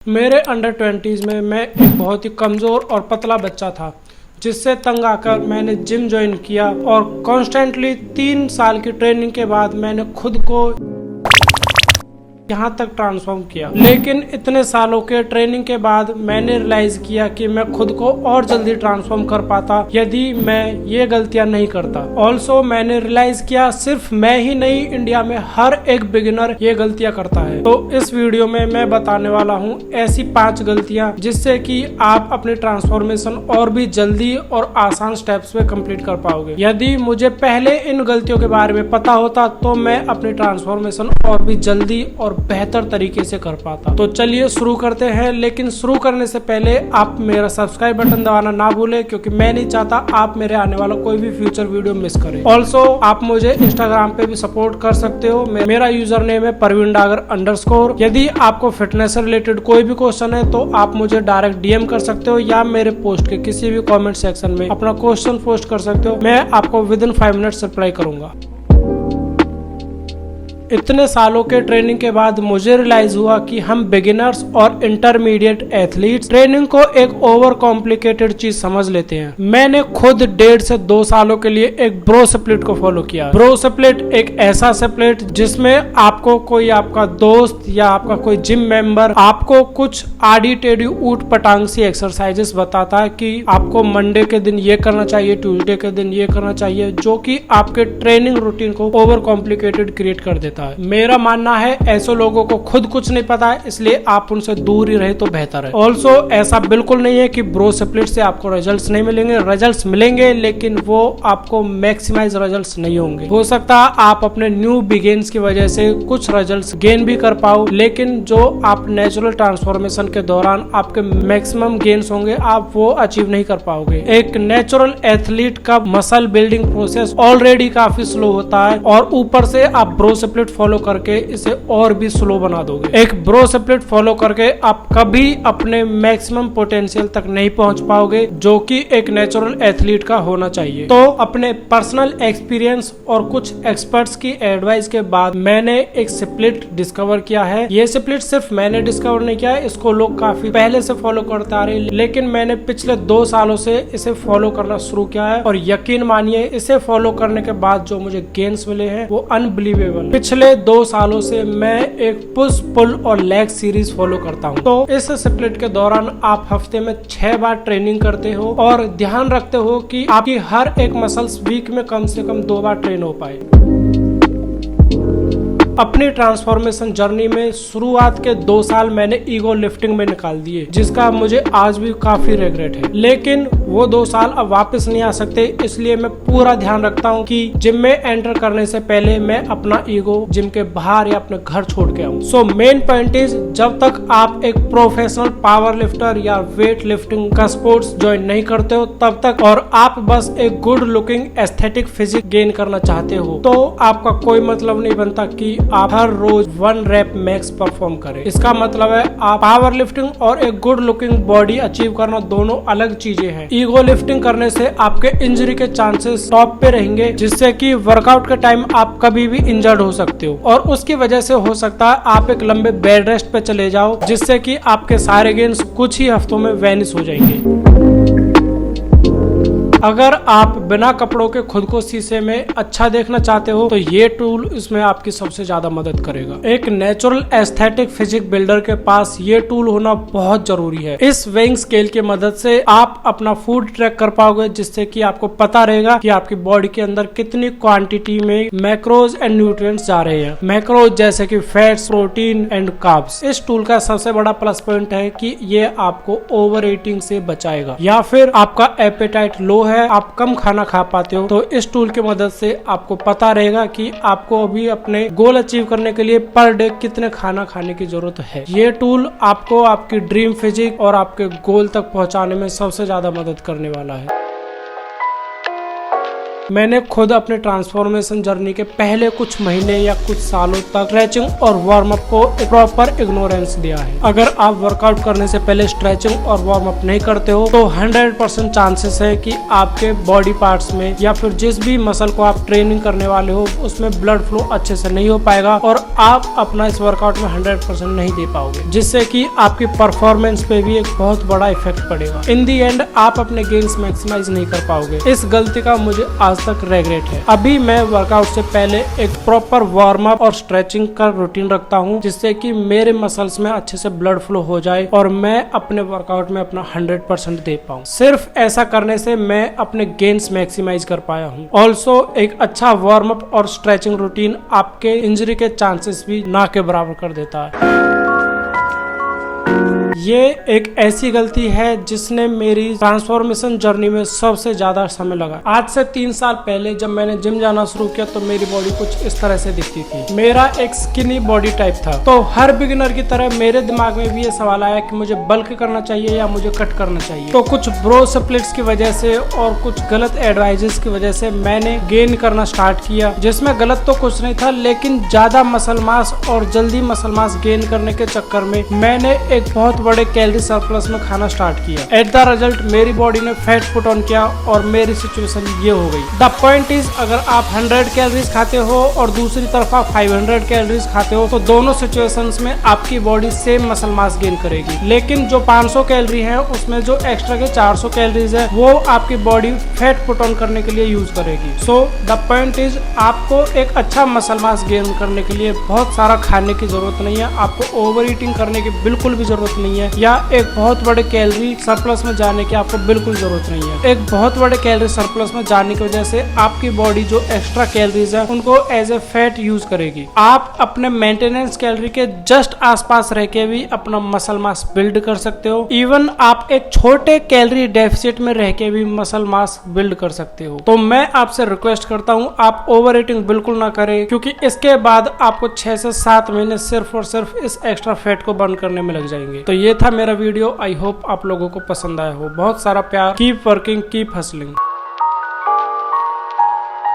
मेरे under 20s में मैं एक बहुत ही कमज़ोर और पतला बच्चा था, जिससे तंग आकर मैंने जिम ज्वाइन किया और कॉन्स्टेंटली 3 साल की ट्रेनिंग के बाद मैंने खुद को यहाँ तक ट्रांसफॉर्म किया। लेकिन इतने सालों के ट्रेनिंग के बाद मैंने रियलाइज किया कि मैं खुद को और जल्दी ट्रांसफॉर्म कर पाता यदि मैं ये गलतियां नहीं करता। ऑल्सो मैंने रियलाइज किया सिर्फ मैं ही नहीं, इंडिया में हर एक बिगिनर ये गलतियां करता है। तो इस वीडियो में मैं बताने वाला हूँ ऐसी 5 गलतियां जिससे कि आप अपनी ट्रांसफॉर्मेशन और भी जल्दी और आसान स्टेप्स पे कंप्लीट कर पाओगे। यदि मुझे पहले इन गलतियों के बारे में पता होता तो मैं अपनी ट्रांसफॉर्मेशन और भी जल्दी और बेहतर तरीके से कर पाता। तो चलिए शुरू करते हैं, लेकिन शुरू करने से पहले आप मेरा सब्सक्राइब बटन दबाना ना भूलें, क्योंकि मैं नहीं चाहता आप मेरे आने वाला कोई भी फ्यूचर वीडियो मिस करें। ऑल्सो आप मुझे इंस्टाग्राम पे भी सपोर्ट कर सकते हो। मेरा यूजर नेम है परवीन डागर _ यदि आपको फिटनेस से रिलेटेड कोई भी क्वेश्चन है तो आप मुझे डायरेक्ट डीएम कर सकते हो या मेरे पोस्ट के किसी भी कॉमेंट सेक्शन में अपना क्वेश्चन पोस्ट कर सकते हो। मैं आपको विदिन 5 मिनट्स रिप्लाई करूंगा। इतने सालों के ट्रेनिंग के बाद मुझे रियलाइज हुआ कि हम बिगिनर्स और इंटरमीडिएट एथलीट्स ट्रेनिंग को एक ओवर कॉम्प्लिकेटेड चीज समझ लेते हैं। मैंने खुद 1.5 से 2 सालों के लिए एक ब्रो स्प्लिट को फॉलो किया। ब्रो स्प्लिट एक ऐसा स्प्लिट जिसमें आपको कोई आपका दोस्त या आपका कोई जिम मेंबर आपको कुछ आड़ी टेढ़ी ऊट पटांग सी एक्सरसाइजेस बताता है कि आपको मंडे के दिन ये करना चाहिए, ट्यूसडे के दिन ये करना चाहिए, जो कि आपके ट्रेनिंग रूटीन को ओवर कॉम्प्लिकेटेड क्रिएट कर देता है। मेरा मानना है ऐसे लोगों को खुद कुछ नहीं पता है, इसलिए आप उनसे दूर ही रहे तो बेहतर है। ऑल्सो ऐसा बिल्कुल नहीं है कि ब्रो स्प्लिट से आपको रिजल्ट्स नहीं मिलेंगे। रिजल्ट्स मिलेंगे, लेकिन वो आपको मैक्सिमाइज रिजल्ट्स नहीं होंगे। हो सकता है आप अपने न्यू बिगिन्स की वजह से कुछ रिजल्ट्स गेन भी कर पाओ, लेकिन जो आप नेचुरल ट्रांसफॉर्मेशन के दौरान आपके मैक्सिमम गेन्स होंगे आप वो अचीव नहीं कर पाओगे। एक नेचुरल एथलीट का मसल बिल्डिंग प्रोसेस ऑलरेडी काफी स्लो होता है और ऊपर से आप ब्रो स्प्लिट फॉलो करके इसे और भी स्लो बना दोगे। एक ब्रो स्प्लिट फॉलो करके आप कभी अपने मैक्सिमम पोटेंशियल तक नहीं पहुंच पाओगे, जो कि एक नेचुरल एथलीट का होना चाहिए। तो अपने पर्सनल एक्सपीरियंस और कुछ एक्सपर्ट्स की एडवाइस के बाद मैंने एक स्प्लिट डिस्कवर किया है। ये स्प्लिट सिर्फ मैंने डिस्कवर नहीं किया है, इसको लोग काफी पहले से फॉलो करते आ रहे हैं, लेकिन मैंने पिछले 2 सालों से इसे फॉलो करना शुरू किया है और यकीन मानिए इसे फॉलो करने के बाद जो मुझे गेन्स मिले हैं वो अनबिलीवेबल। पिछले 2 सालों से मैं एक पुश पुल और लेग सीरीज फॉलो करता हूं। तो इस स्प्लिट के दौरान आप हफ्ते में 6 बार ट्रेनिंग करते हो और ध्यान रखते हो कि आपकी हर एक मसल्स वीक में कम से कम 2 बार ट्रेन हो पाए। अपनी ट्रांसफॉर्मेशन जर्नी में शुरुआत के 2 साल मैंने ईगो लिफ्टिंग में निकाल दिए, जिसका मुझे आज भी काफी रिग्रेट है। लेकिन वो 2 साल अब वापस नहीं आ सकते, इसलिए मैं पूरा ध्यान रखता हूँ कि जिम में एंटर करने से पहले मैं अपना ईगो जिम के बाहर या अपने घर छोड़ के आऊँ। सो मेन पॉइंट इज, जब तक आप एक प्रोफेशनल पावर लिफ्टर या वेट लिफ्टिंग का स्पोर्ट्स ज्वाइन नहीं करते हो तब तक, और आप बस एक good looking aesthetic physique gain करना चाहते हो, तो आपका कोई मतलब नहीं बनता कि आप हर रोज 1 रैप मैक्स परफॉर्म करें। इसका मतलब है आप पावर लिफ्टिंग और एक गुड लुकिंग बॉडी अचीव करना दोनों अलग चीजें हैं। ईगो लिफ्टिंग करने से आपके इंजरी के चांसेस टॉप पे रहेंगे, जिससे कि वर्कआउट के टाइम आप कभी भी इंजर्ड हो सकते हो और उसकी वजह से हो सकता है आप एक लंबे बेड रेस्ट पे चले जाओ, जिससे कि आपके सारे गेन्स कुछ ही हफ्तों में वैनिश हो जाएंगे। अगर आप बिना कपड़ों के खुद को शीशे में अच्छा देखना चाहते हो तो ये टूल इसमें आपकी सबसे ज्यादा मदद करेगा। एक नेचुरल एस्थेटिक फिजिक बिल्डर के पास ये टूल होना बहुत जरूरी है। इस वेइंग स्केल की मदद से आप अपना फूड ट्रैक कर पाओगे, जिससे कि आपको पता रहेगा कि आपकी बॉडी के अंदर कितनी क्वांटिटी में मैक्रोज एंड न्यूट्रिएंट्स जा रहे हैं। मैक्रोज जैसे कि फैट्स, प्रोटीन एंड कार्ब्स। इस टूल का सबसे बड़ा प्लस पॉइंट है कि ये आपको ओवर ईटिंग से बचाएगा, या फिर आपका एपेटाइट लो है, आप कम खाना खा पाते हो, तो इस टूल की मदद से आपको पता रहेगा कि आपको अभी अपने गोल अचीव करने के लिए पर डे कितने खाना खाने की जरूरत है। ये टूल आपको आपकी ड्रीम फिजिक और आपके गोल तक पहुंचाने में सबसे ज्यादा मदद करने वाला है। मैंने खुद अपने ट्रांसफॉर्मेशन जर्नी के पहले कुछ महीने या कुछ सालों तक स्ट्रेचिंग और वार्म अप को प्रॉपर इग्नोरेंस दिया है। अगर आप वर्कआउट करने से पहले स्ट्रेचिंग और वार्म अप नहीं करते हो तो 100% चांसेस है कि आपके बॉडी पार्ट्स में या फिर जिस भी मसल को आप ट्रेनिंग करने वाले हो उसमें ब्लड फ्लो अच्छे से नहीं हो पाएगा और आप अपना इस वर्कआउट में 100% नहीं दे पाओगे, जिससे कि आपकी परफॉर्मेंस पे भी एक बहुत बड़ा इफेक्ट पड़ेगा। इन दी एंड आप अपने गेन्स मैक्सिमाइज नहीं कर पाओगे। इस गलती का मुझे आज तक रेग्रेट है। अभी मैं वर्कआउट से पहले एक प्रॉपर वार्म अप और स्ट्रेचिंग का रूटीन रखता हूँ, जिससे कि मेरे मसल्स में अच्छे से ब्लड फ्लो हो जाए और मैं अपने वर्कआउट में अपना 100% दे पाऊँ। सिर्फ ऐसा करने से मैं अपने गेन्स मैक्सिमाइज कर पाया हूँ। ऑल्सो एक अच्छा वार्म अप और स्ट्रेचिंग रूटीन आपके इंजरी के चांसेस भी ना के बराबर कर देता है। ये एक ऐसी गलती है जिसने मेरी ट्रांसफॉर्मेशन जर्नी में सबसे ज्यादा समय लगा। आज से 3 साल पहले जब मैंने जिम जाना शुरू किया तो मेरी बॉडी कुछ इस तरह से दिखती थी। मेरा एक स्किनी बॉडी टाइप था। तो हर बिगिनर की तरह मेरे दिमाग में भी ये सवाल आया कि मुझे बल्क करना चाहिए या मुझे कट करना चाहिए। तो कुछ ब्रो स्प्लिट्स की वजह से और कुछ गलत एडवाइजेस की वजह से मैंने गेन करना स्टार्ट किया, जिसमें गलत तो कुछ नहीं था, लेकिन ज्यादा मसल मास और जल्दी मसल मास गेन करने के चक्कर में मैंने एक बहुत बड़े कैलोरी सरप्लस में खाना स्टार्ट किया। एट द रिजल्ट मेरी बॉडी ने फैट पुट ऑन किया और मेरी सिचुएशन ये हो गई। द पॉइंट इज, अगर आप 100 कैलोरीज खाते हो और दूसरी तरफ आप 500 कैलोरीज खाते हो तो दोनों सिचुएशंस में आपकी body same muscle mass gain करेगी। लेकिन जो 500 कैलोरी है उसमें जो एक्स्ट्रा के 400 कैलोरीज है वो आपकी बॉडी फैट पुट ऑन करने के लिए यूज करेगी। सो द पॉइंट इज, आपको एक अच्छा मसल मास गेन करने के लिए बहुत सारा खाने की जरूरत नहीं है, आपको ओवर ईटिंग करने की बिल्कुल भी जरूरत नहीं है, या एक बहुत बड़े कैलोरी सरप्लस में जाने की आपको बिल्कुल जरूरत नहीं है। एक बहुत बड़े कैलोरी सरप्लस में जाने की वजह से आपकी बॉडी जो एक्स्ट्रा कैलोरीज है उनको एज ए फैट यूज करेगी। आप अपने मेंटेनेंस कैलोरी के जस्ट आसपास रह के भी अपना मसल मास बिल्ड कर सकते हो। इवन आप एक छोटे कैलोरी डेफिसिट में रह के भी मसल मास बिल्ड कर सकते हो। तो मैं आपसे रिक्वेस्ट करता हूँ आप ओवर ईटिंग बिल्कुल ना करें, क्योंकि इसके बाद आपको 6 से 7 महीने सिर्फ और सिर्फ इस एक्स्ट्रा फैट को बर्न करने में लग जाएंगे। तो ये था मेरा वीडियो। आई होप आप लोगों को पसंद आया हो। बहुत सारा प्यार। Keep working, keep hustling.